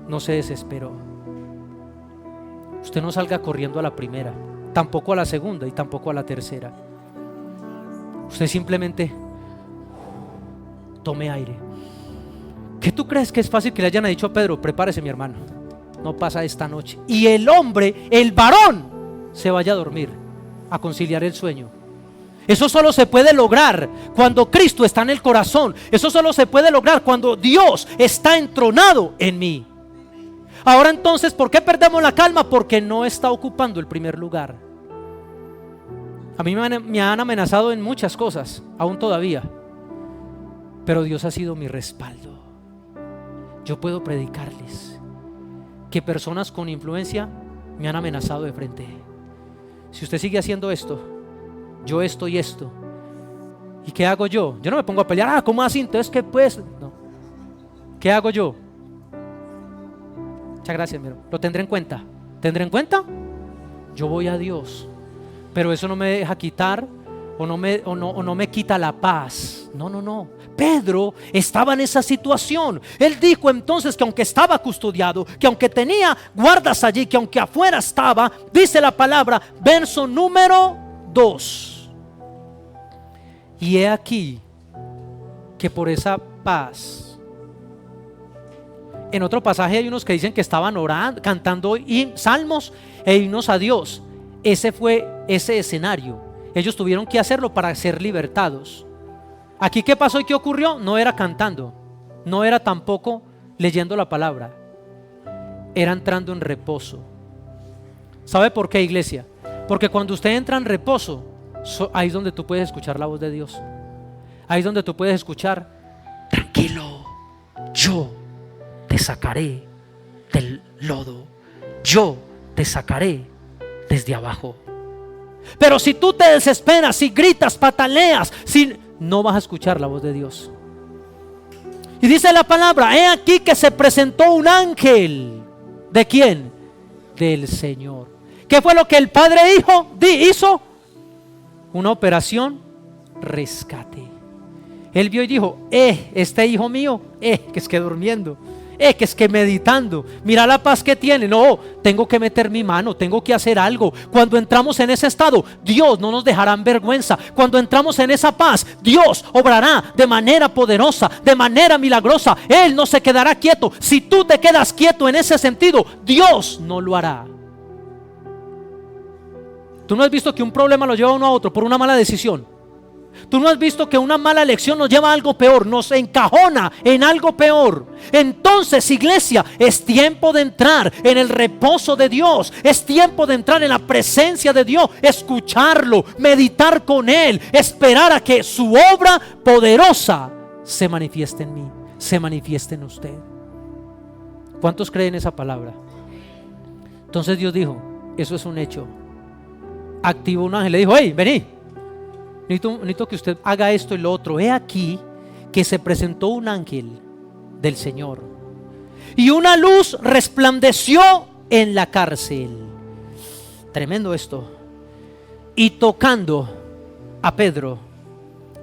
No se desesperó. Usted no salga corriendo a la primera, tampoco a la segunda y tampoco a la tercera. Usted simplemente tome aire. ¿Qué tú crees que es fácil que le hayan dicho a Pedro: prepárese, mi hermano, no pasa esta noche, y el hombre, el varón, se vaya a dormir, a conciliar el sueño? Eso solo se puede lograr cuando Cristo está en el corazón. Eso solo se puede lograr cuando Dios está entronado en mí. Ahora entonces, ¿por qué perdemos la calma? Porque no está ocupando el primer lugar. A mí me han amenazado en muchas cosas, aún todavía, pero Dios ha sido mi respaldo. Yo puedo predicarles que personas con influencia me han amenazado de frente: si usted sigue haciendo esto, yo esto y esto. ¿Y qué hago yo? Yo no me pongo a pelear: ¿cómo así? Entonces, ¿qué pues? No. ¿Qué hago yo? Muchas gracias, miro. Lo tendré en cuenta. ¿Tendré en cuenta? Yo voy a Dios, pero eso no me deja quitar o no me quita la paz. No. Pedro estaba en esa situación. Él dijo entonces que aunque estaba custodiado, que aunque tenía guardas allí, que aunque afuera estaba, dice la palabra, verso número 2: y he aquí que por esa paz. En otro pasaje hay unos que dicen que estaban orando, cantando salmos e himnos a Dios. Ese fue ese escenario. Ellos tuvieron que hacerlo para ser libertados. Aquí, ¿qué pasó y qué ocurrió? No era cantando, no era tampoco leyendo la palabra, era entrando en reposo. ¿Sabe por qué, iglesia? Porque cuando usted entra en reposo, ahí es donde tú puedes escuchar la voz de Dios. Ahí es donde tú puedes escuchar: tranquilo, yo te sacaré del lodo, yo te sacaré desde abajo. Pero si tú te desesperas, si gritas, pataleas, no vas a escuchar la voz de Dios. Y dice la palabra: he aquí que se presentó un ángel. ¿De quién? Del Señor. ¿Qué fue lo que el Padre hizo? Una operación rescate. Él vio y dijo: este hijo mío, que es que durmiendo, que es que meditando, mira la paz que tiene. No, tengo que meter mi mano, tengo que hacer algo. Cuando entramos en ese estado, Dios no nos dejará en vergüenza. Cuando entramos en esa paz, Dios obrará de manera poderosa, de manera milagrosa. Él no se quedará quieto. Si tú te quedas quieto en ese sentido, Dios no lo hará. ¿Tú no has visto que un problema lo lleva uno a otro por una mala decisión? ¿Tú no has visto que una mala elección nos lleva a algo peor, nos encajona en algo peor? Entonces, iglesia, es tiempo de entrar en el reposo de Dios. Es tiempo de entrar en la presencia de Dios, escucharlo, meditar con Él, esperar a que su obra poderosa se manifieste en mí, se manifieste en usted. ¿Cuántos creen esa palabra? Entonces Dios dijo: eso es un hecho. Activó un ángel, le dijo: hey, vení, necesito que usted haga esto y lo otro. He aquí que se presentó un ángel del Señor y una luz resplandeció en la cárcel. Tremendo esto. Y tocando a Pedro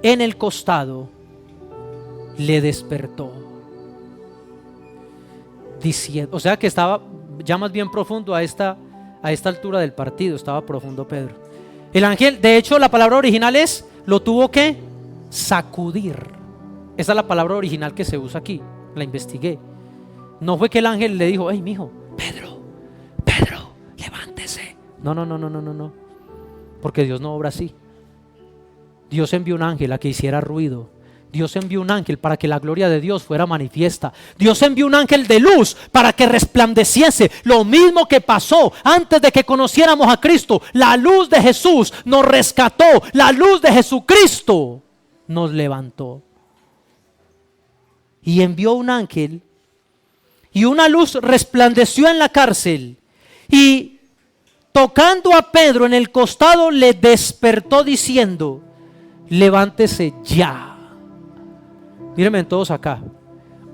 en el costado, le despertó, diciendo, o sea que estaba ya más bien profundo a esta altura del partido, estaba profundo Pedro. El ángel, de hecho, la palabra original es: lo tuvo que sacudir. Esa es la palabra original que se usa aquí, la investigué. No fue que el ángel le dijo: hey, mijo, Pedro, levántese, No, no, no, no, no, no, no. Porque Dios no obra así. Dios envió un ángel a que hiciera ruido. Dios envió un ángel para que la gloria de Dios fuera manifiesta. Dios envió un ángel de luz para que resplandeciese. Lo mismo que pasó antes de que conociéramos a Cristo. La luz de Jesús nos rescató. La luz de Jesucristo nos levantó. Y envió un ángel, y una luz resplandeció en la cárcel, y tocando a Pedro en el costado le despertó diciendo: levántese ya. Mírenme todos acá.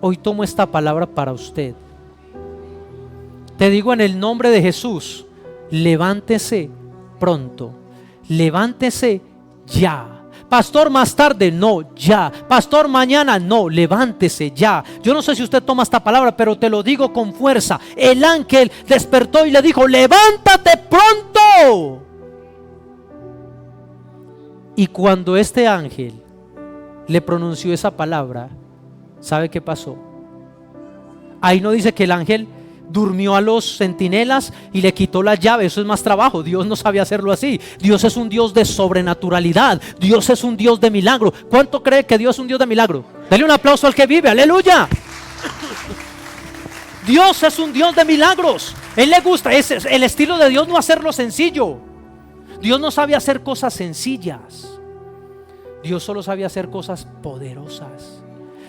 Hoy tomo esta palabra para usted. Te digo en el nombre de Jesús: levántese pronto. Levántese ya. Pastor, más tarde, no, ya. Pastor, mañana, no, levántese ya. Yo no sé si usted toma esta palabra, pero te lo digo con fuerza. El ángel despertó y le dijo: levántate pronto. Y cuando este ángel le pronunció esa palabra, ¿sabe qué pasó? Ahí no dice que el ángel durmió a los centinelas y le quitó la llave. Eso es más trabajo. Dios no sabía hacerlo así. Dios es un Dios de sobrenaturalidad. Dios es un Dios de milagro. ¿Cuánto cree que Dios es un Dios de milagro? Dele un aplauso al que vive. Aleluya. Dios es un Dios de milagros. Él le gusta. Ese es el estilo de Dios, no hacerlo sencillo. Dios no sabe hacer cosas sencillas. Dios solo sabe hacer cosas poderosas.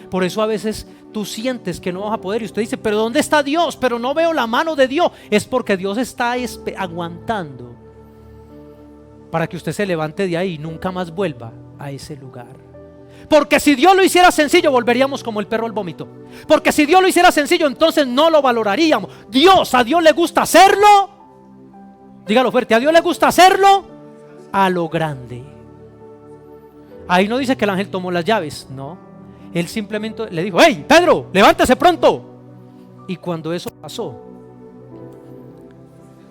Por eso a veces tú sientes que no vas a poder y usted dice: pero ¿dónde está Dios? Pero no veo la mano de Dios. Es porque Dios está aguantando para que usted se levante de ahí y nunca más vuelva a ese lugar. Porque si Dios lo hiciera sencillo, volveríamos como el perro al vómito. Porque si Dios lo hiciera sencillo, entonces no lo valoraríamos. A Dios le gusta hacerlo. Dígalo fuerte: a Dios le gusta hacerlo a lo grande. Ahí no dice que el ángel tomó las llaves, no. Él simplemente le dijo: hey, Pedro, levántese pronto. Y cuando eso pasó,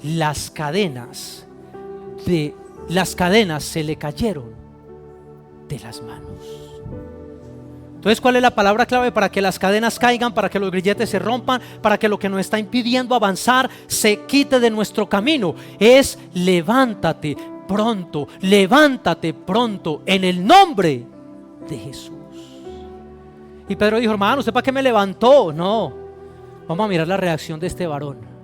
las cadenas se le cayeron de las manos. Entonces, ¿cuál es la palabra clave para que las cadenas caigan, para que los grilletes se rompan, para que lo que nos está impidiendo avanzar se quite de nuestro camino? Es levántate pronto, levántate pronto en el nombre de Jesús. Y Pedro dijo: hermano, ¿usted para qué me levantó? No, vamos a mirar la reacción de este varón.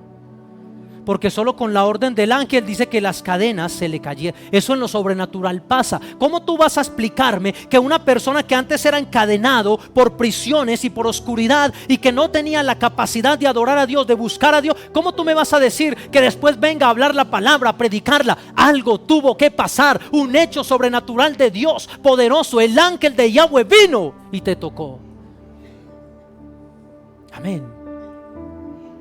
Porque solo con la orden del ángel dice que las cadenas se le cayeron. Eso en lo sobrenatural pasa. ¿Cómo tú vas a explicarme que una persona que antes era encadenado por prisiones y por oscuridad y que no tenía la capacidad de adorar a Dios, de buscar a Dios, cómo tú me vas a decir que después venga a hablar la palabra, a predicarla? Algo tuvo que pasar, un hecho sobrenatural de Dios poderoso. El ángel de Yahweh vino y te tocó. Amén.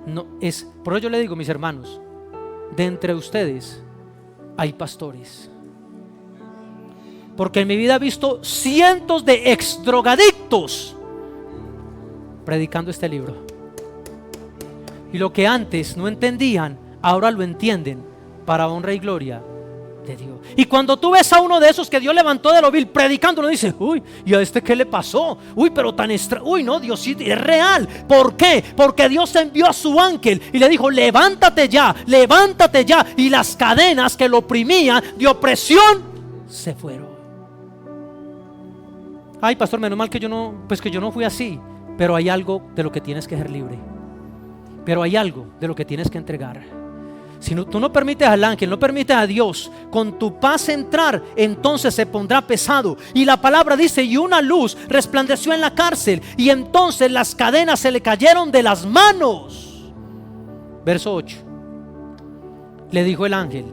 No es, por eso yo le digo, mis hermanos, de entre ustedes hay pastores. Porque en mi vida he visto cientos de exdrogadictos predicando este libro. Y lo que antes no entendían, ahora lo entienden para honra y gloria de Dios. Y cuando tú ves a uno de esos que Dios levantó de lo vil predicando, uno dice: uy, ¿y a este qué le pasó? Uy, pero tan uy, no, Dios sí es real. ¿Por qué? Porque Dios envió a su ángel y le dijo: levántate ya, levántate ya. Y las cadenas que lo oprimían de opresión se fueron. Ay, pastor, menos mal que yo no fui así. Pero hay algo de lo que tienes que ser libre. Pero hay algo de lo que tienes que entregar. Si no, tú no permites al ángel, no permites a Dios con tu paz entrar, entonces se pondrá pesado. Y la palabra dice: y una luz resplandeció en la cárcel, y entonces las cadenas se le cayeron de las manos. Verso 8. Le dijo el ángel: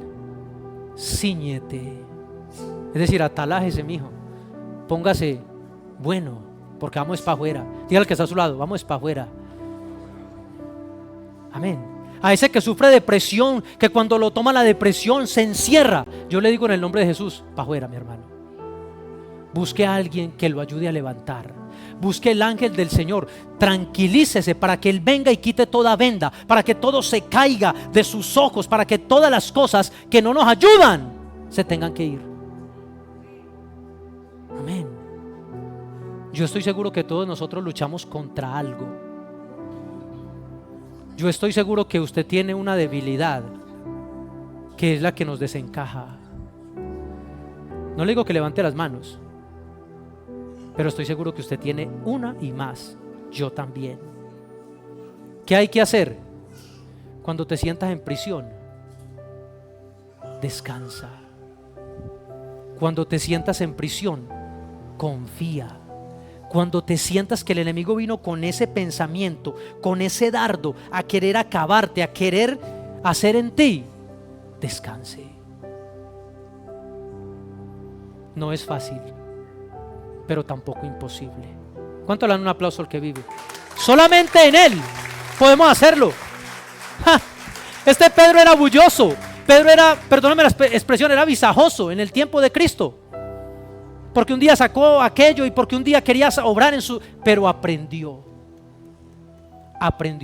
cíñete. Es decir, atalájese, mijo. Póngase bueno, porque vamos para afuera. Dígale al que está a su lado: vamos para afuera. Amén. A ese que sufre depresión, que cuando lo toma la depresión se encierra, yo le digo en el nombre de Jesús: para afuera, mi hermano. Busque a alguien que lo ayude a levantar. Busque el ángel del Señor. Tranquilícese para que Él venga y quite toda venda, para que todo se caiga de sus ojos, para que todas las cosas que no nos ayudan se tengan que ir. Amén. Yo estoy seguro que todos nosotros luchamos contra algo. Yo estoy seguro que usted tiene una debilidad que es la que nos desencaja. No le digo que levante las manos, pero estoy seguro que usted tiene una y más. Yo también. ¿Qué hay que hacer? Cuando te sientas en prisión, descansa. Cuando te sientas en prisión, confía. Cuando te sientas que el enemigo vino con ese pensamiento, con ese dardo, a querer acabarte, a querer hacer en ti, descanse. No es fácil, pero tampoco imposible. ¿Cuánto le dan un aplauso al que vive? Solamente en Él podemos hacerlo. ¡Ja! Este Pedro era bulloso. Pedro era, perdóname la expresión, era visajoso en el tiempo de Cristo. Porque un día sacó aquello y porque un día quería obrar en su... Pero aprendió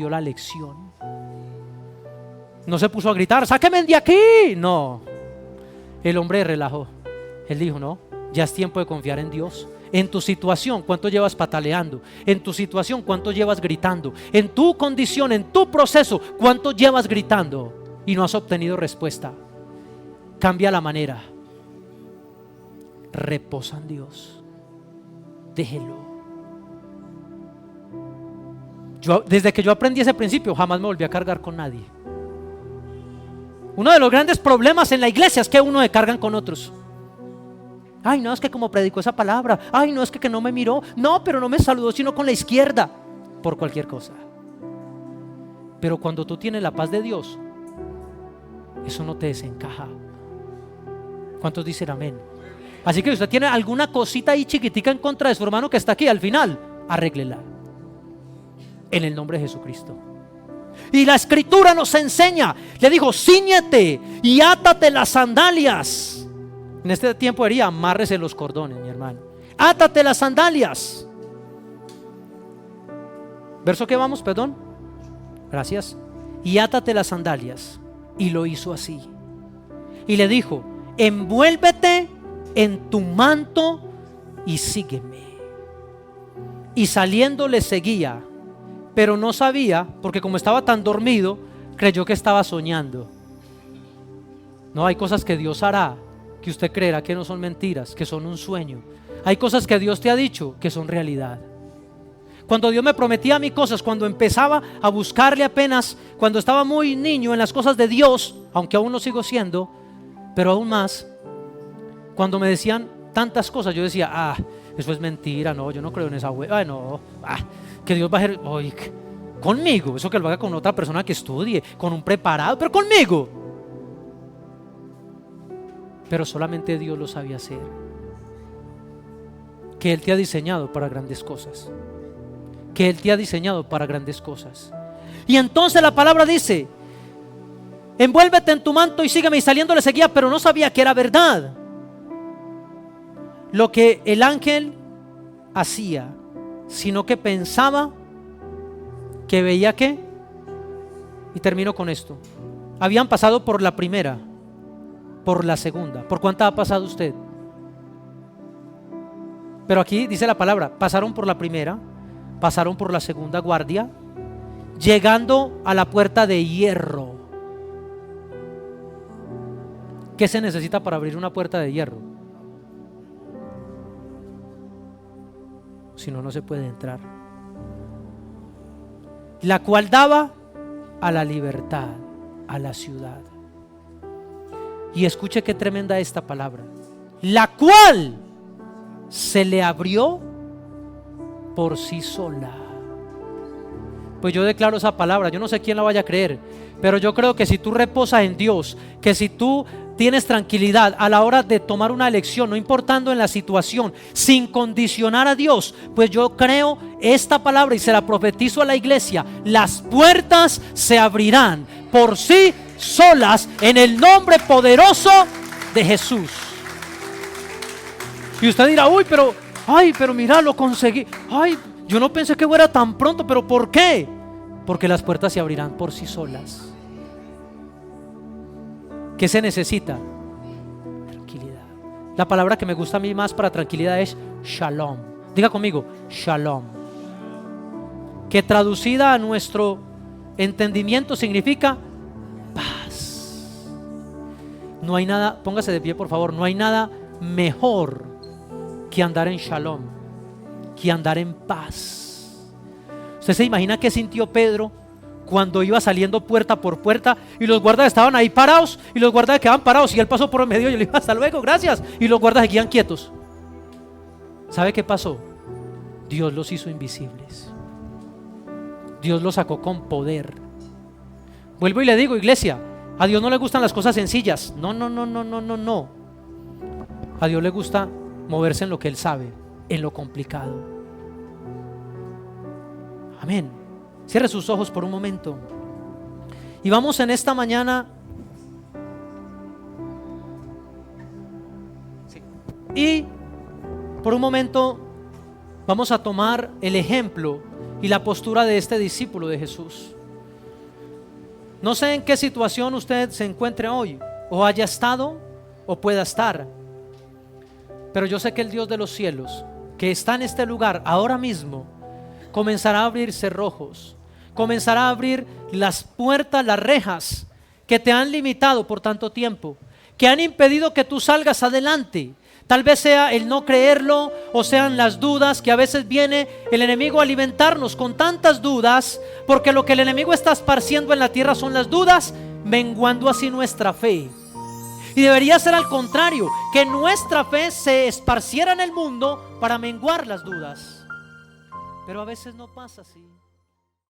la lección. No se puso a gritar, sáquenme de aquí. No, el hombre relajó. Él dijo, no, ya es tiempo de confiar en Dios. En tu situación, ¿cuánto llevas pataleando? En tu situación, ¿cuánto llevas gritando? En tu condición, en tu proceso, ¿cuánto llevas gritando? Y no has obtenido respuesta. Cambia la manera. Reposa en Dios. Déjelo. Desde que yo aprendí ese principio, jamás me volví a cargar con nadie. Uno de los grandes problemas en la iglesia es que uno se cargan con otros. Ay, no, es que como predicó esa palabra. Ay, no, es que no me miró. No, pero no me saludó sino con la izquierda. Por cualquier cosa. Pero cuando tú tienes la paz de Dios, eso no te desencaja. ¿Cuántos dicen amén? Así que si usted tiene alguna cosita ahí chiquitica en contra de su hermano que está aquí, al final, arréglela. En el nombre de Jesucristo. Y la escritura nos enseña. Le dijo, cíñete y átate las sandalias. En este tiempo diría, amárrese los cordones, mi hermano. Átate las sandalias. ¿Verso que vamos? Perdón. Gracias. Y átate las sandalias. Y lo hizo así. Y le dijo, envuélvete en tu manto y sígueme. Y saliendo le seguía, pero no sabía, porque como estaba tan dormido, creyó que estaba soñando. No, hay cosas que Dios hará que usted creerá que no son mentiras, que son un sueño. Hay cosas que Dios te ha dicho que son realidad. Cuando Dios me prometía a mí cosas, cuando empezaba a buscarle apenas, cuando estaba muy niño en las cosas de Dios, aunque aún no sigo siendo, pero aún más, cuando me decían tantas cosas, yo decía, eso es mentira, no, yo no creo en esa que Dios va a hacer, conmigo, eso que lo haga con otra persona que estudie, con un preparado, pero conmigo. Pero solamente Dios lo sabía hacer. Que Él te ha diseñado para grandes cosas. Que Él te ha diseñado para grandes cosas. Y entonces la palabra dice, envuélvete en tu manto y sígueme. Y saliendo le seguía, pero no sabía que era verdad lo que el ángel hacía, sino que pensaba que veía que, y termino con esto, habían pasado por la primera, por la segunda. ¿Por cuánta ha pasado usted? Pero aquí dice la palabra, pasaron por la primera, pasaron por la segunda guardia, llegando a la puerta de hierro. ¿Qué se necesita para abrir una puerta de hierro? Si no, no se puede entrar. La cual daba a la libertad, a la ciudad. Y escuche qué tremenda esta palabra. La cual se le abrió por sí sola. Pues yo declaro esa palabra. Yo no sé quién la vaya a creer, pero yo creo que si tú reposas en Dios, que si tú tienes tranquilidad a la hora de tomar una elección, no importando en la situación, sin condicionar a Dios, pues yo creo esta palabra y se la profetizo a la iglesia. Las puertas se abrirán por sí solas en el nombre poderoso de Jesús. Y usted dirá, pero mira, lo conseguí. Yo no pensé que fuera tan pronto, pero ¿por qué? Porque las puertas se abrirán por sí solas. ¿Qué se necesita? Tranquilidad. La palabra que me gusta a mí más para tranquilidad es shalom. Diga conmigo, shalom. Que traducida a nuestro entendimiento significa paz. No hay nada, póngase de pie por favor, no hay nada mejor que andar en shalom, que andar en paz. ¿Usted se imagina qué sintió Pedro cuando iba saliendo puerta por puerta y los guardas estaban ahí parados y los guardas quedaban parados y él pasó por el medio y le dijo hasta luego, gracias, y los guardas se quedan quietos? ¿Sabe qué pasó? Dios los hizo invisibles. Dios los sacó con poder. Vuelvo y le digo, iglesia, a Dios no le gustan las cosas sencillas. No. A Dios le gusta moverse en lo que Él sabe, en lo complicado. Amén. Cierre sus ojos por un momento. Y vamos en esta mañana. Y por un momento vamos a tomar el ejemplo y la postura de este discípulo de Jesús. No sé en qué situación usted se encuentre hoy, o haya estado, o pueda estar, pero yo sé que el Dios de los cielos, que está en este lugar ahora mismo, comenzará a abrir cerrojos, comenzará a abrir las puertas, las rejas que te han limitado por tanto tiempo, que han impedido que tú salgas adelante. Tal vez sea el no creerlo, o sean las dudas, que a veces viene el enemigo a alimentarnos con tantas dudas, porque lo que el enemigo está esparciendo en la tierra son las dudas, menguando así nuestra fe. Y debería ser al contrario, que nuestra fe se esparciera en el mundo para menguar las dudas. Pero a veces no pasa así.